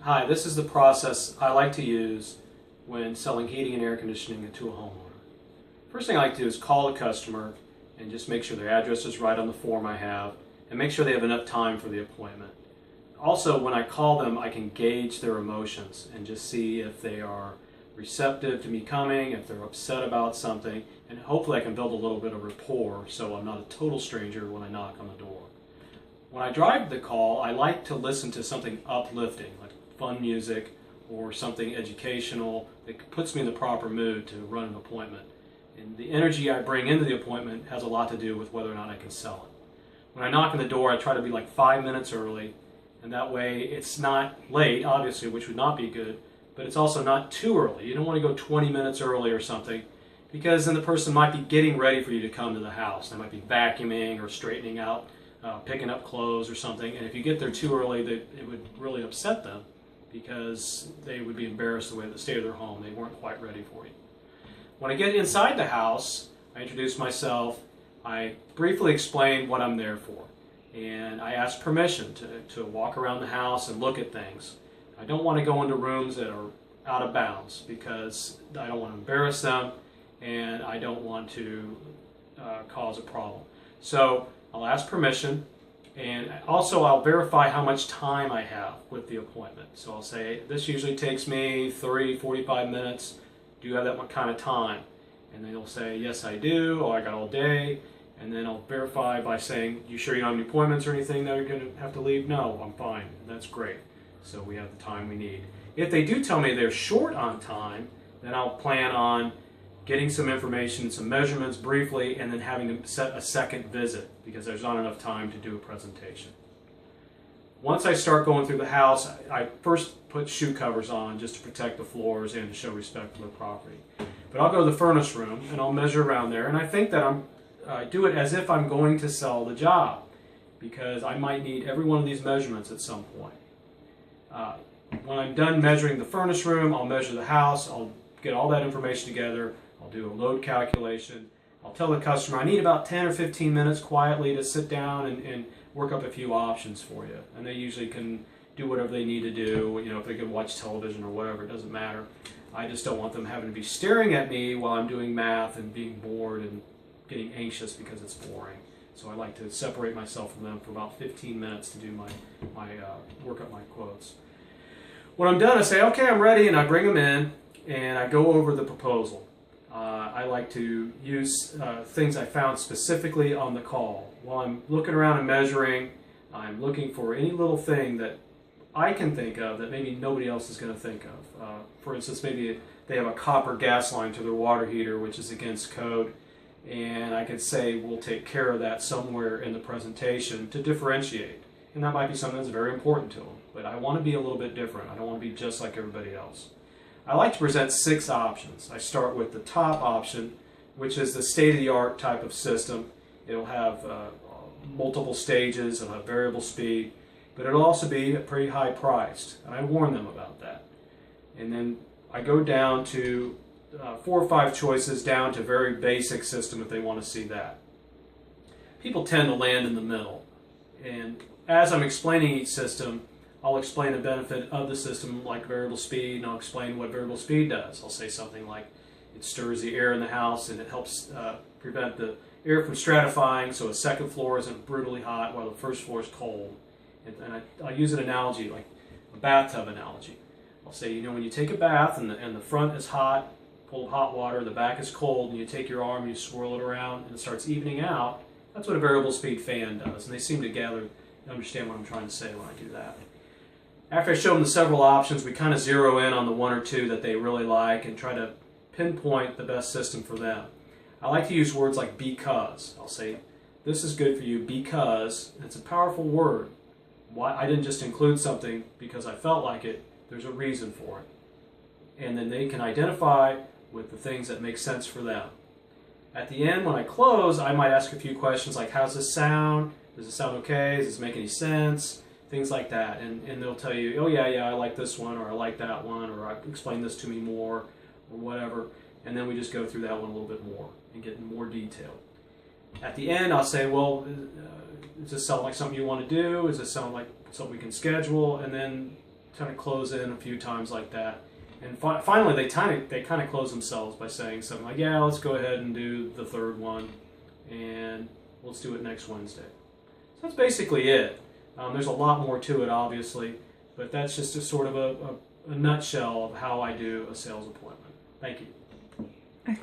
Hi, this is the process I like to use when selling heating and air conditioning to a homeowner. First thing I like to do is call the customer and just make sure their address is right on the form I have and make sure they have enough time for the appointment. Also, when I call them, I can gauge their emotions and just see if they are receptive to me coming, if they're upset about something, and hopefully I can build a little bit of rapport so I'm not a total stranger when I knock on the door. When I drive the call, I like to listen to something uplifting, like fun music or something educational that puts me in the proper mood to run an appointment. And the energy I bring into the appointment has a lot to do with whether or not I can sell it. When I knock on the door, I try to be like 5 minutes early, and that way it's not late, obviously, which would not be good, but it's also not too early. You don't want to go 20 minutes early or something, because then the person might be getting ready for you to come to the house. They might be vacuuming or straightening out, picking up clothes or something, and if you get there too early, it would really upset them because they would be embarrassed the way the state of their home. They weren't quite ready for you. When I get inside the house, I introduce myself, I briefly explain what I'm there for, and I ask permission to walk around the house and look at things. I don't want to go into rooms that are out of bounds because I don't want to embarrass them and I don't want to cause a problem. So I'll ask permission, and also I'll verify how much time I have with the appointment. So I'll say, this usually takes me 45 minutes. Do you have that kind of time? And then they'll say, yes I do, or I got all day. And then I'll verify by saying, you sure you don't have any appointments or anything that you're going to have to leave? No, I'm fine. That's great. So we have the time we need. If they do tell me they're short on time, then I'll plan on getting some information, some measurements briefly, and then having to set a second visit because there's not enough time to do a presentation. Once I start going through the house, I first put shoe covers on just to protect the floors and to show respect for the property. But I'll go to the furnace room and I'll measure around there, and I think that I do it as if I'm going to sell the job because I might need every one of these measurements at some point. When I'm done measuring the furnace room, I'll measure the house, I'll get all that information together, I'll do a load calculation, I'll tell the customer I need about 10 or 15 minutes quietly to sit down and work up a few options for you. And they usually can do whatever they need to do, if they can watch television or whatever, it doesn't matter. I just don't want them having to be staring at me while I'm doing math and being bored and getting anxious because it's boring. So I like to separate myself from them for about 15 minutes to do my work up my quotes. When I'm done, I say, okay, I'm ready, and I bring them in, and I go over the proposal. I like to use things I found specifically on the call. While I'm looking around and measuring, I'm looking for any little thing that I can think of that maybe nobody else is going to think of. For instance, maybe they have a copper gas line to their water heater, which is against code, and I could say we'll take care of that somewhere in the presentation to differentiate. And that might be something that's very important to them. But I want to be a little bit different. I don't want to be just like everybody else. I like to present 6 options. I start with the top option, which is the state-of-the-art type of system. It'll have multiple stages, it'll have variable speed, but it'll also be pretty high priced. And I warn them about that. And then I go down to 4 or 5 choices down to very basic system if they want to see that. People tend to land in the middle. And as I'm explaining each system, I'll explain the benefit of the system like variable speed, and I'll explain what variable speed does. I'll say something like it stirs the air in the house and it helps prevent the air from stratifying so a second floor isn't brutally hot while the first floor is cold. And I'll use an analogy like a bathtub analogy. I'll say, when you take a bath and the front is hot, full of hot water, the back is cold, and you take your arm, you swirl it around, and it starts evening out. That's what a variable speed fan does, and they seem to understand what I'm trying to say when I do that. After I show them the several options, we kind of zero in on the 1 or 2 that they really like and try to pinpoint the best system for them. I like to use words like because. I'll say, this is good for you because, it's a powerful word. Why I didn't just include something because I felt like it, there's a reason for it. And then they can identify with the things that make sense for them. At the end, when I close, I might ask a few questions like, how's this sound? Does it sound okay? Does this make any sense? Things like that. And they'll tell you, oh yeah, I like this one, or I like that one, or explain this to me more, or whatever. And then we just go through that one a little bit more and get in more detail. At the end, I'll say, well, does this sound like something you want to do? Does this sound like something we can schedule? And then kind of close in a few times like that. And finally, they kind of close themselves by saying something like, "Yeah, let's go ahead and do the third one, and let's do it next Wednesday." So that's basically it. There's a lot more to it, obviously, but that's just a sort of a nutshell of how I do a sales appointment. Thank you. Okay.